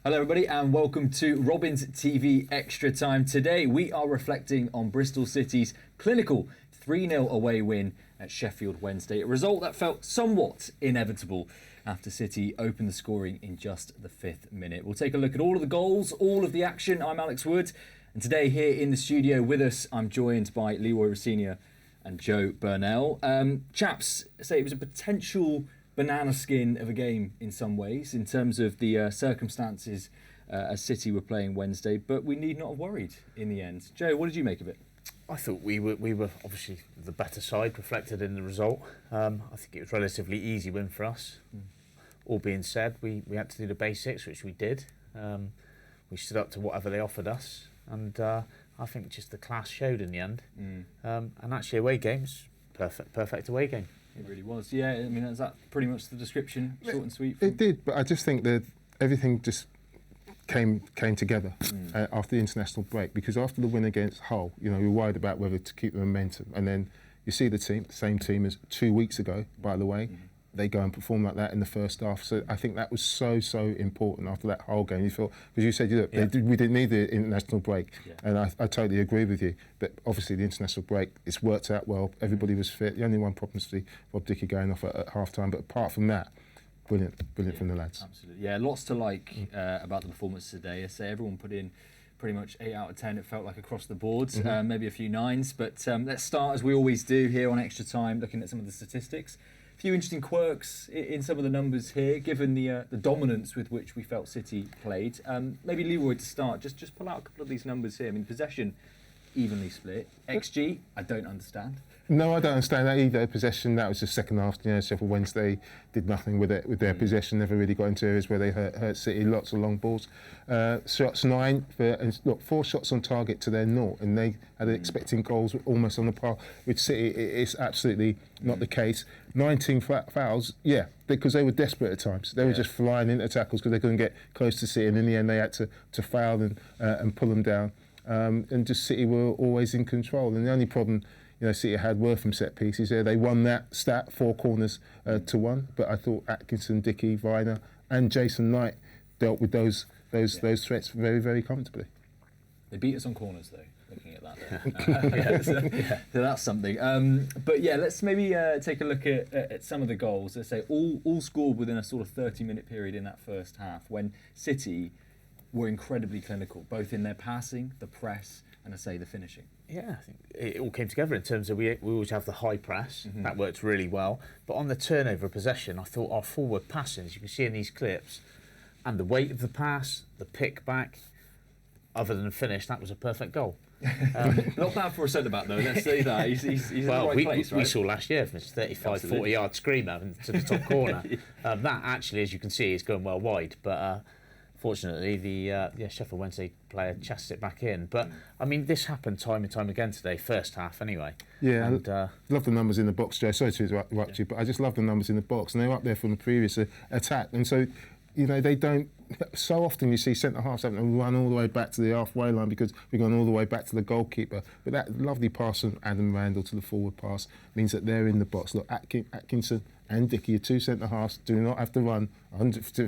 Hello everybody and welcome to Robin's TV Extra Time. Today we are reflecting on Bristol City's clinical 3-0 away win at Sheffield Wednesday. A result that felt somewhat inevitable after City opened the scoring in just the 5th minute. We'll take a look at all of the goals, all of the action. I'm Alex Wood, and today here in the studio with us I'm joined by Leroy, Rosenior and Joe Burnell. Chaps, say it was a potential banana skin of a game in some ways in terms of the circumstances as City were playing Wednesday, but we need not have worried in the end. Joe, what did you make of it? I thought we were obviously the better side, reflected in the result. I think it was a relatively easy win for us. All being said, we had to do the basics, which we did. We stood up to whatever they offered us, and I think just the class showed in the end. And actually, away games, perfect away game. It really was, yeah. I mean, is that pretty much the description, short and sweet? It did, but I just think that everything just came together after the international break, because after the win against Hull, we were worried about whether to keep the momentum, and then you see the same team as 2 weeks ago, by the way. They go and perform like that in the first half. So I think that was so important after that whole game. You felt, because you said, look, we didn't need the international break, and I totally agree with you. But obviously the international break, it's worked out well. Everybody was fit. The only one problem was Rob Dickie going off at half time. But apart from that, brilliant from the lads. Absolutely, yeah. Lots to like about the performance today. I say everyone put in pretty much 8 out of 10. It felt like across the board, maybe a few 9s. But let's start as we always do here on Extra Time, looking at some of the statistics. A few interesting quirks in some of the numbers here, given the dominance with which we felt City played. Maybe Leroy to start, just pull out a couple of these numbers here. I mean, possession evenly split. XG, I don't understand. No, I don't understand that either. Possession, that was the second half. Sheffield Wednesday did nothing with it, with their possession. Never really got into areas where they hurt City. Lots of long balls. Shots 9, and look, 4 shots on target to their 0, and they had expecting goals almost on the par. With City, it's absolutely not the case. 19 fouls, because they were desperate at times. They were just flying into tackles because they couldn't get close to City, and in the end they had to foul and pull them down. And just City were always in control. And the only problem City had were from set pieces. They won that stat 4 corners to 1. But I thought Atkinson, Dickie, Viner, and Jason Knight dealt with those threats very comfortably. They beat us on corners though. Looking at that, so that's something. But let's maybe take a look at some of the goals. Let's say all scored within a sort of 30-minute period in that first half, when City were incredibly clinical, both in their passing, the press, and the finishing. Yeah, I think it all came together in terms of we always have the high press. That worked really well. But on the turnover of possession, I thought our forward passing, as you can see in these clips, and the weight of the pass, the pick back, other than the finish, that was a perfect goal. Not bad for a centre-back though, let's say that. He's in the right place, right? We saw last year from his 35, 40-yard screamer to the top corner. That actually, as you can see, is going well wide. But fortunately, the Sheffield Wednesday player chased it back in. But, I mean, this happened time and time again today, first half anyway. Yeah, and, I love the numbers in the box, Joe. Sorry to interrupt you, but I just love the numbers in the box. And they were up there from the previous attack. And so, they don't... So often you see centre-halves having to run all the way back to the halfway line because we've gone all the way back to the goalkeeper. But that lovely pass from Adam Randall to the forward pass means that they're in the box. Look, Atkinson and Dickie, your 2 centre-halves, do not have to run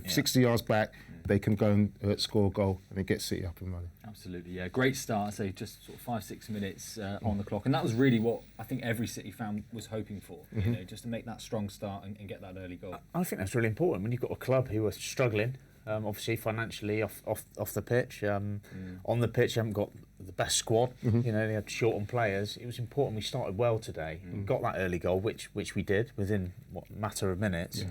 60 yards back. They can go and score a goal, and it gets City up and running. Absolutely, yeah. Great start, say just sort of 5-6 minutes on the clock. And that was really what I think every City fan was hoping for, just to make that strong start and get that early goal. I think that's really important when you've got a club who are struggling. Obviously, financially off the pitch. On the pitch, you haven't got the best squad. They had short on players. It was important we started well today. Got that early goal, which we did within a matter of minutes.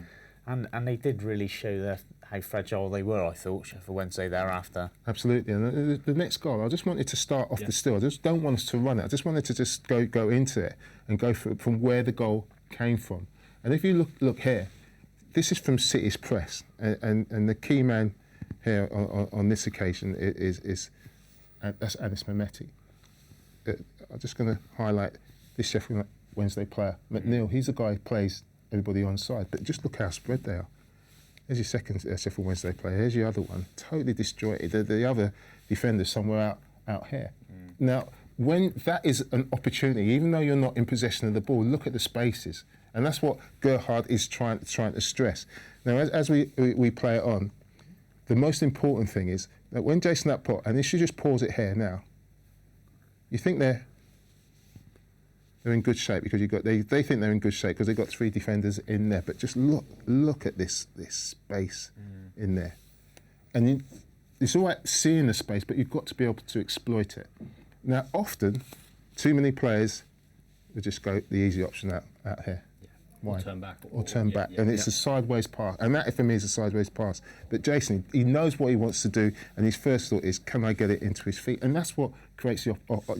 And they did really show how fragile they were, I thought, for Wednesday thereafter. Absolutely. And the next goal, I just wanted to start off the still. I just don't want us to run it. I just wanted to just go into it and go from where the goal came from. And if you look here, this is from City's press, and the key man here on this occasion is that's Anis Mehmeti. I'm just going to highlight this Sheffield Wednesday player, McNeil. He's the guy who plays everybody on side, but just look how spread they are. There's your second Sheffield Wednesday player. Here's your other one, totally disjointed. The other defender's somewhere out here. Now, when that is an opportunity, even though you're not in possession of the ball, look at the spaces. And that's what Gerhard is trying to stress. Now, as we play it on, the most important thing is that when Jason that pot, and they should just pause it here now, you think they're in good shape because they think they're in good shape because they've got 3 defenders in there. But just look at this space in there, and it's all right seeing the space, but you've got to be able to exploit it. Now, often, too many players will just go the easy option out here. Or turn back. Or turn back. And it's a sideways pass. And that, for me, is a sideways pass. But Jason, he knows what he wants to do, and his first thought is, can I get it into his feet? And that's what creates the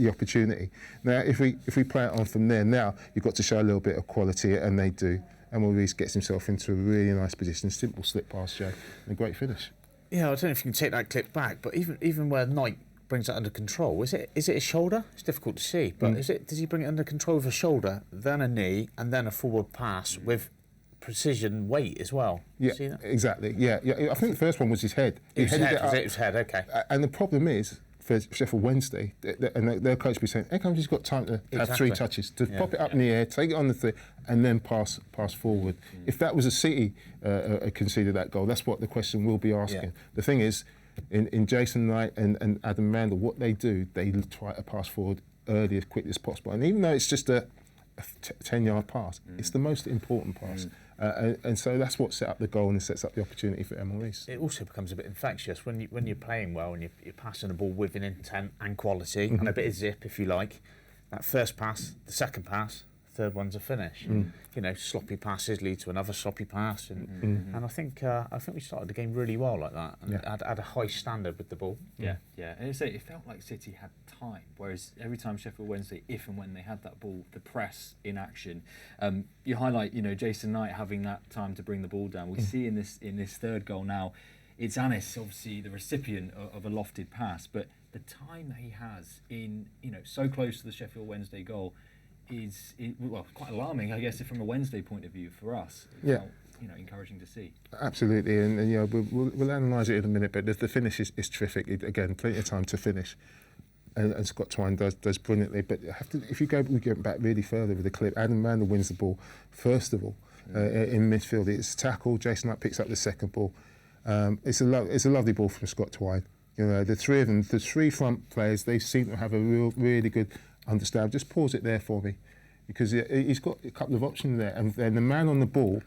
opportunity. Now, if we play it on from there, now you've got to show a little bit of quality, and they do. And Maurice gets himself into a really nice position. Simple slip pass, Joe, and a great finish. Yeah, I don't know if you can take that clip back, but even where Knight brings that under control, is it a shoulder? It's difficult to see, but does he bring it under control with a shoulder, then a knee, and then a forward pass with precision weight as well? Yeah, see that? Exactly. Yeah. I think the first one was his head. It was head, okay. And the problem is, for Sheffield Wednesday, and their coach will be saying, how come he's got time to have 3 touches, to pop it up in the air, take it on the thing, and then pass forward. If that was a City conceded that goal, that's what the question will be asking. Yeah. The thing is, in Jason Knight and Adam Randall, what they do, they try to pass forward early as quickly as possible. And even though it's just a 10-yard pass, it's the most important pass. And so that's what set up the goal and sets up the opportunity for Maurice. It also becomes a bit infectious when you're playing well and you're passing the ball with an intent and quality and a bit of zip, if you like. That first pass, the second pass, third one's a finish. You know, sloppy passes lead to another sloppy pass, and I think we started the game really well like that, and had a high standard with the ball. Yeah. And it felt like City had time, whereas every time Sheffield Wednesday, if and when they had that ball, the press in action. You highlight, Jason Knight having that time to bring the ball down. We see in this third goal now, it's Anis, obviously the recipient of a lofted pass, but the time that he has in, so close to the Sheffield Wednesday goal is quite alarming, I guess, from a Wednesday point of view for us. It felt, encouraging to see. Absolutely, and we'll analyse it in a minute, but the finish is terrific. Again, plenty of time to finish, and Scott Twine does brilliantly. But if we go back really further with the clip, Adam Randall wins the ball first of all in midfield. It's tackle. Jason Knight picks up the second ball. It's a lovely ball from Scott Twine. The three of them, the 3 front players, they seem to have a really good understand. Just pause it there for me, because he's got a couple of options there, and then the man on the ball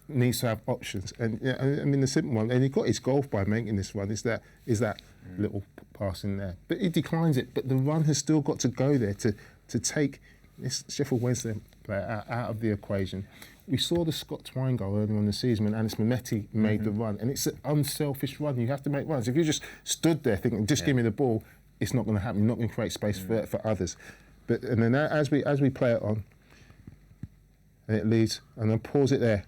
needs to have options. And the simple one, and he got his goal by making this run, is that little pass in there. But he declines it. But the run has still got to go there to take this Sheffield Wednesday player out of the equation. We saw the Scott Twine goal earlier on in the season when Anis Mehmeti made the run, and it's an unselfish run. You have to make runs. If you just stood there thinking, just give me the ball, it's not going to happen. You're not going to create space for others. And then as we play it on, and it leads, and then pause it there.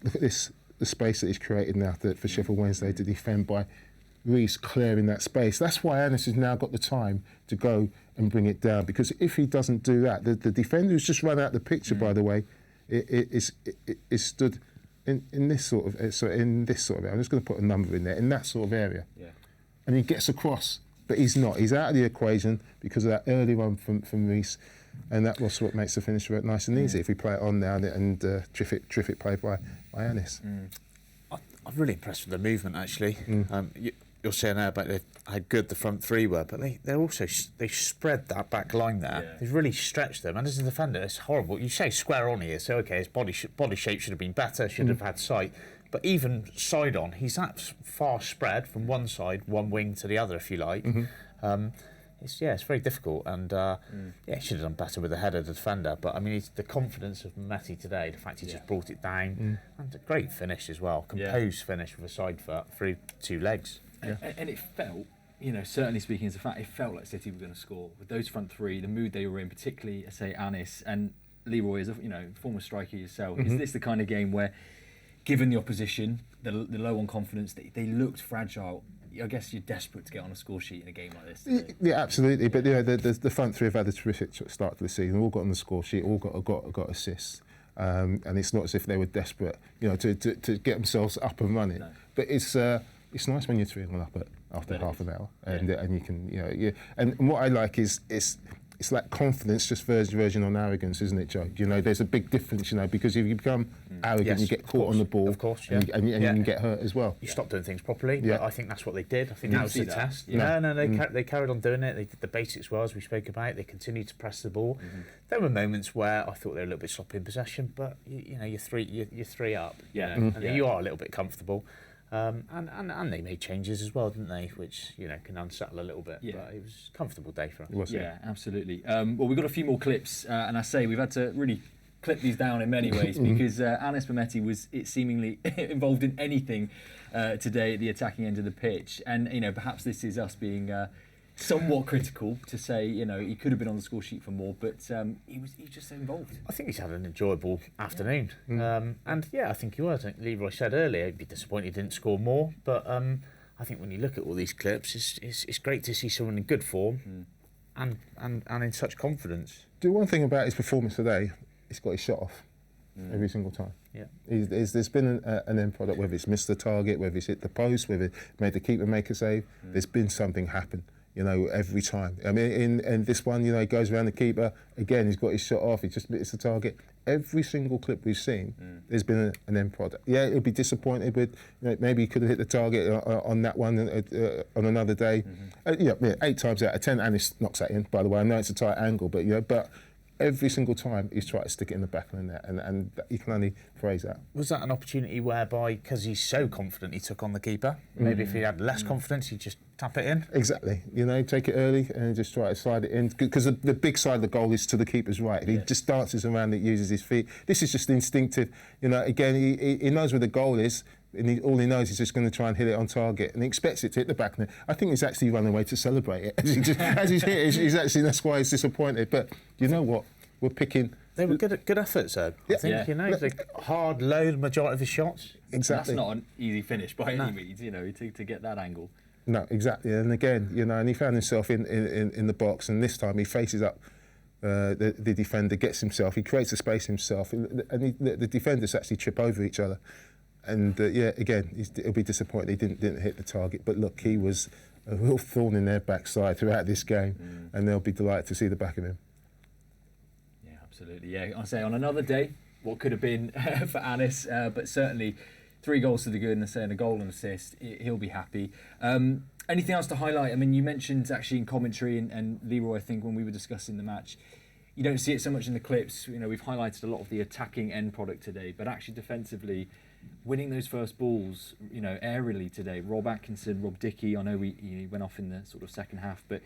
Look at this, the space that he's created now for Sheffield Wednesday to defend by Reece clearing that space. That's why Anis has now got the time to go and bring it down, because if he doesn't do that, the defender who's just run out the picture, by the way, is stood in this sort of area. I'm just going to put a number in there, in that sort of area. Yeah. And he gets across, but he's not. He's out of the equation because of that early run from Reece, and that was what makes the finish nice and easy. If we play it on now, and terrific play by Anis. I'm really impressed with the movement, actually. You're saying there about how good the front 3 were, but they're also they spread that back line there. Yeah. They've really stretched them, and as a defender, it's horrible. You say square on here, so okay, his body shape should have been better, should have had sight. But even side on, he's that far spread from one side, one wing to the other, if you like. It's very difficult, and he should have done better with the head of the defender. But I mean, the confidence of Mehmeti today, the fact he just brought it down, and a great finish as well, composed finish with a side foot through 2 legs. And it felt, certainly speaking as a fact, it felt like City were going to score with those front 3, the mood they were in, particularly, say, Anis and Leroy, as a former striker yourself. Is this the kind of game where, given the opposition, the low on confidence, they looked fragile? I guess you're desperate to get on a score sheet in a game like this. Yeah, absolutely. But the front 3 have had a terrific start to the season. All got on the score sheet. All got assists. And it's not as if they were desperate, to get themselves up and running. No. But it's nice when you're 3-1 up after half an hour, and you can, and what I like is it's like confidence, just version on arrogance, isn't it, Joe? You know, there's a big difference, you know, because if you become arrogant, you get caught on the ball, of course, and you can get hurt as well. You stop doing things properly. Yeah. But I think that's what they did. I think that was the test. They carried on doing it. They did the basics well, as we spoke about. They continued to press the ball. There were moments where I thought they were a little bit sloppy in possession, but you know, you're three up. Yeah, and you are a little bit comfortable. And they made changes as well, didn't they? Which, you know, can unsettle a little bit. Yeah. But it was a comfortable day for us. Yeah, absolutely. Well, we've got a few more clips, and I say we've had to really clip these down in many ways because Anis Mehmeti was seemingly involved in anything today at the attacking end of the pitch. And, you know, perhaps this is us being somewhat critical to say, you know, he could have been on the score sheet for more, but he was just so involved. I think he's had an enjoyable afternoon. And yeah, I think he was. I think Leroy said earlier he'd be disappointed he didn't score more, but I think when you look at all these clips, it's great to see someone in good form and in such confidence. Do one thing about his performance today, he's got his shot off every single time. Yeah, there's been an end product, whether it's missed the target, whether it's hit the post, whether it made the keeper make a save, there's been something happen. You know, every time. I mean, in this one, you know, he goes around the keeper. Again, he's got his shot off. He just hits the target. Every single clip we've seen, there's been an end product. Yeah, he'll be disappointed with, you know, maybe he could have hit the target on that one on another day. 8 times out of 10, and he knocks that in, by the way. I know it's a tight angle, but, you know, every single time he's tried to stick it in the back of the net, and you can only praise that. Was that an opportunity whereby, because he's so confident, he took on the keeper? Maybe if he had less confidence, he'd just tap it in? Exactly. You know, take it early and just try to slide it in. Because the big side of the goal is to the keeper's right. If he just dances around it, uses his feet. This is just instinctive. You know, again, he knows where the goal is. And all he knows is just going to try and hit it on target, and he expects it to hit the back of it. I think he's actually run away to celebrate it as he's hit it. He's actually, that's why he's disappointed. But you know what? We're picking. They were good efforts, though. I think, you know, like hard load majority of his shots. Exactly. That's not an easy finish by any means, you know, to get that angle. No, exactly. And again, you know, and he found himself in the box, and this time he faces up. The defender gets himself. He creates a space himself, and the defenders actually trip over each other. And again, he'll be disappointed he didn't hit the target. But look, he was a real thorn in their backside throughout this game, and they'll be delighted to see the back of him. Yeah, absolutely. Yeah, I say on another day, what could have been for Anis, but certainly 3 goals to the good, and a goal and assist. He'll be happy. Anything else to highlight? I mean, you mentioned actually in commentary and Leroy, I think when we were discussing the match, you don't see it so much in the clips. You know, we've highlighted a lot of the attacking end product today, but actually defensively, winning those first balls, you know, aerially today. Rob Atkinson, Rob Dickey, I know he went off in the sort of second half, but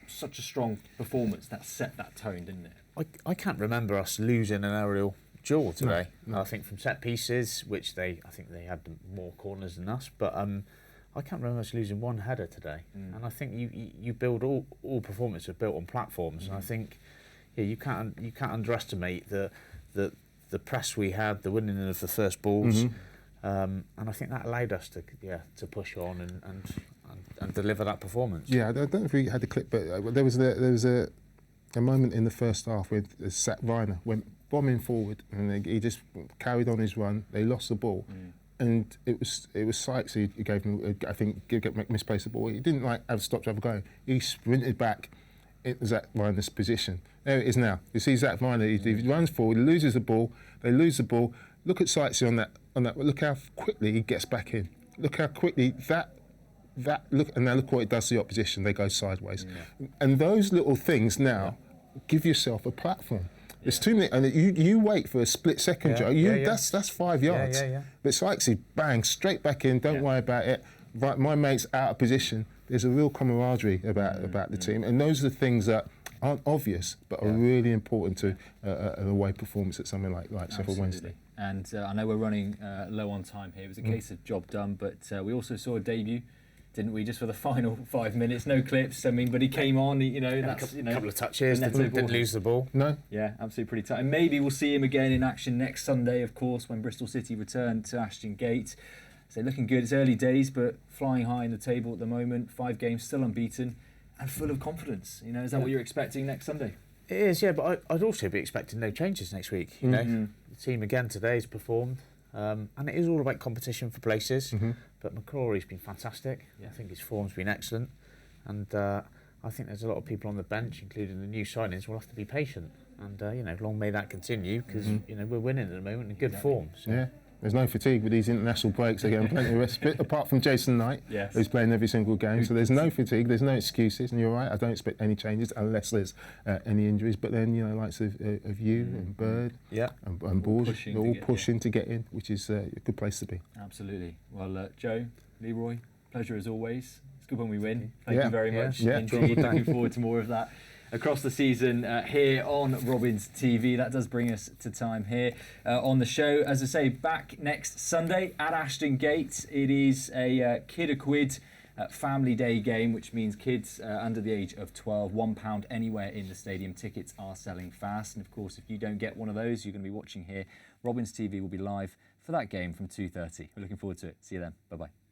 such a strong performance that set that tone, didn't it? I can't remember us losing an aerial duel today. No. I think from set pieces, which I think they had more corners than us, but I can't remember us losing one header today. And I think you build all performances are built on platforms, and I think you can't underestimate the press we had, the winning of the first balls, and I think that allowed us to push on and deliver that performance. Yeah, I don't know if we had the clip, but there was a moment in the first half where Zach Reiner went bombing forward, and he just carried on his run. They lost the ball, and it was Sykes who gave him, I think, misplaced the ball. He didn't have a stop to have a go. He sprinted back into Zach Reiner's position. There it is now. You see Zach Reiner, he runs forward, he loses the ball, they lose the ball. Look at Sykes on that. Look how quickly he gets back in. Look how quickly and now look what it does to the opposition. They go sideways. Yeah. And those little things now give yourself a platform. There's too many, and you wait for a split second, Joe. That's 5 yards. But Sykes, he bang straight back in. Don't worry about it. Right, my mate's out of position. There's a real camaraderie about the team, and those are the things that aren't obvious but are really important to an away performance at something like Sheffield Wednesday. And I know we're running low on time here. It was a case of job done, but we also saw a debut, didn't we? Just for the final 5 minutes, no clips. I mean, but he came on. That's a couple of touches. Didn't lose the ball. No. Yeah, absolutely pretty tight. And maybe we'll see him again in action next Sunday, of course, when Bristol City return to Ashton Gate. So looking good. It's early days, but flying high in the table at the moment. 5 games, still unbeaten, and full of confidence. Is that what you're expecting next Sunday? It is, yeah. But I'd also be expecting no changes next week. You know, the team again today has performed, and it is all about competition for places. But McCrory's been fantastic. I think his form's been excellent, and I I think there's a lot of people on the bench, including the new signings, will have to be patient. And, long may that continue, because, we're winning at the moment in good form. So. Yeah. There's no fatigue with these international breaks. They're getting plenty of respite, apart from Jason Knight, who's playing every single game. So there's no fatigue, there's no excuses. And you're right, I don't expect any changes unless there's any injuries. But then, likes of you and Bird and Balls, they're all pushing to get in, which is a good place to be. Absolutely. Well, Joe, Leroy, pleasure as always. It's good when we win. Thank you very much. Yeah. Indeed, looking forward to more of that across the season here on Robins TV. That does bring us to time here on the show. As I say, back next Sunday at Ashton Gate. It is a kid a quid family day game, which means kids under the age of 12, £1 anywhere in the stadium. Tickets are selling fast. And of course, if you don't get one of those, you're going to be watching here. Robins TV will be live for that game from 2:30. We're looking forward to it. See you then. Bye-bye.